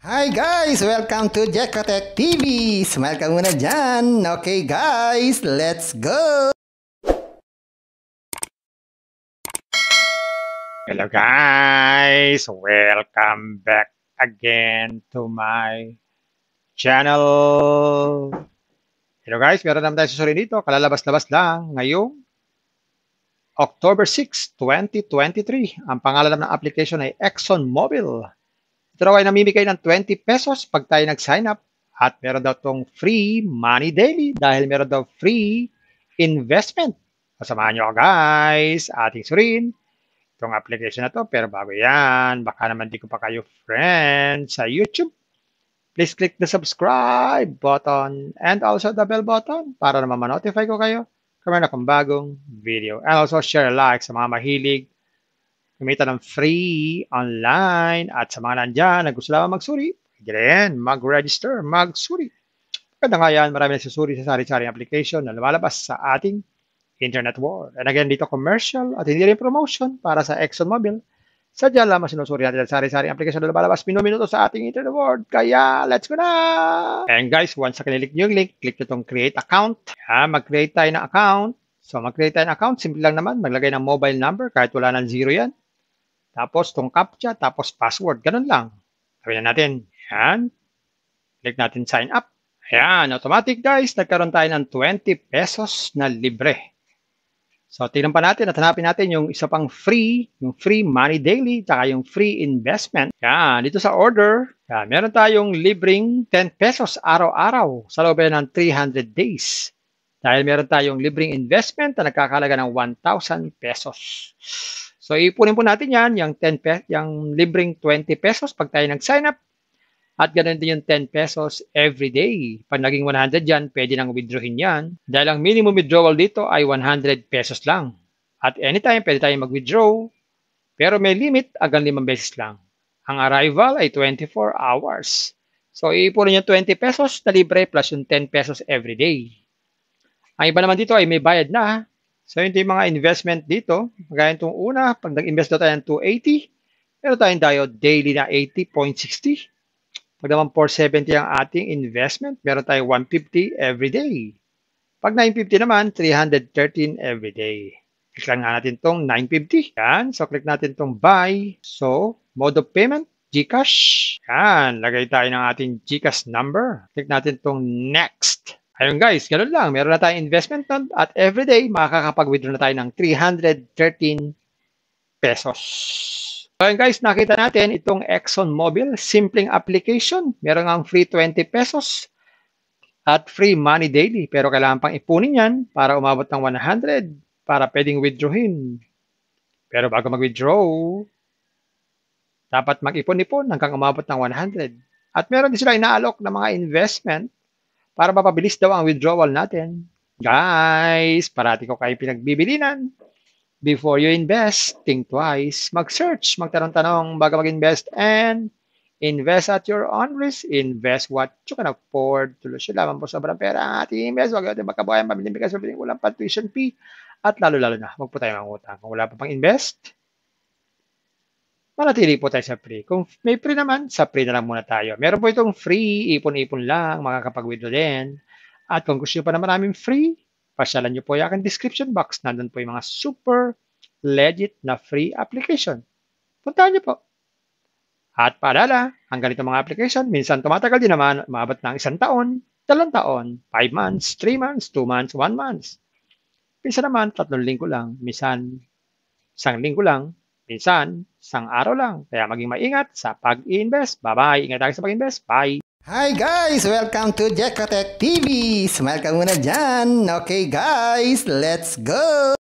Hi guys! Welcome to Jekotech TV! Smile ka muna dyan! Okay guys, let's go! Hello guys! Welcome back again to my channel! Hello guys, meron naman tayo susunod dito. Kalalabas-labas lang ngayong October 6, 2023. Ang pangalan ng application ay ExxonMobil. Ito raw ay namimigay ng 20 pesos pag tayo nag-sign up. At meron daw itong free money daily dahil meron daw free investment. Kasamahan nyo guys, ating surin itong application na to. Pero bago yan, baka naman di ko pa kayo friend sa YouTube. Please click the subscribe button and also the bell button para naman ma-notify ko kayo kung meron akong bagong video. And also share a like sa mga mahilig kumita ng free online at sa mga nandyan na gusto lamang magsuri, pwede rin mag-register, magsuri. Maganda nga yan, marami nagsusuri sa sari-saring application na lumalabas sa ating internet world. And again, dito commercial at hindi rin promotion para sa ExxonMobil. Sadya lamang sinusuri natin sa sari-saring application na lumalabas minuto sa ating internet world. Kaya, let's go na! And guys, once na kinilik nyo yung link, click nyo itong create account. Mag-create tayo ng account. So, mag-create tayo ng account. Simple lang naman. Maglagay ng mobile number kahit wala ng zero yan. Tapos, itong captcha, tapos password. Ganun lang. Gawin na natin. Yan. Click natin sign up. Ayan, automatic guys. Nagkaroon tayo ng 20 pesos na libre. So, tingnan pa natin at hanapin natin yung isa pang free, yung free money daily, tsaka yung free investment. Yan, dito sa order, yan, meron tayong libreng 10 pesos araw-araw sa loob ng 300 days. Dahil meron tayong libreng investment na nagkakalaga ng 1,000 pesos. So, ipunin po natin yan, yung libreng 20 pesos pag tayo nag-sign up. At ganoon din yung 10 pesos every day. Pag naging 100 yan, pwede nang withdrawin yan. Dahil ang minimum withdrawal dito ay 100 pesos lang. At anytime, pwede tayong mag-withdraw. Pero may limit, hanggang 5 beses lang. Ang arrival ay 24 hours. So, ipunin yung 20 pesos na libre plus yung 10 pesos every day. Ang iba naman dito ay may bayad na. So, yung mga investment dito, magaya itong una, pag nag-invest na tayo ng 280, meron tayong daily na 80.60. Pag naman 470 ang ating investment, meron tayong 150 every day. Pag 950 naman, 313 every day. Click lang nga natin itong 950. Yan. So, click natin itong buy. So, mode of payment, GCash. Yan. Lagay tayo ng ating GCash number. Click natin itong next. Ayun guys, ganoon lang. Meron na tayong investment nun at every day, makakapag-withdraw na tayo ng 313 pesos. So guys, nakita natin itong ExxonMobil, simpleng application. Meron ang free 20 pesos at free money daily. Pero kailangan pang ipunin yan para umabot ng 100 para pwedeng withdrawin. Pero bago mag-withdraw, dapat mag-ipon-ipon hanggang umabot ng 100. At meron din sila inaalok na mga investment para mapabilis daw ang withdrawal natin. Guys, parati ko kayo pinagbibilinan. Before you invest, think twice. Mag-search, magtanong-tanong bago mag-invest, and invest at your own risk. Invest what you can afford. Tulusyo lamang po sobrang pera ang ating invest. Huwag natin magkabuhayan, pamiling bigas, pamiling ulang pa tuition fee. At lalo-lalo na, huwag po tayo mangutang. Kung wala pa pang invest, manatili po tayo sa free. Kung may free naman, sa free na lang muna tayo. Meron po itong free, ipon-ipon lang, makakapag-withdraw din. At kung gusto nyo pa na maraming free, pasyalan nyo po yung aking description box. Nandun po yung mga super legit na free application. Puntahan nyo po. At paalala, ang ganito mga application, minsan tumatagal din naman, umabot ng 1 taon, 2 taon, 5 months, 3 months, 2 months, 1 month. Minsan naman, 3 linggo lang. Minsan, 1 linggo lang. Minsan, 1 araw lang. Kaya maging maingat sa pag-invest. Bye-bye. Ingat tayo sa pag-invest. Bye. Hi guys! Welcome to Jekotech TV! Smile ka muna dyan! Okay guys, let's go!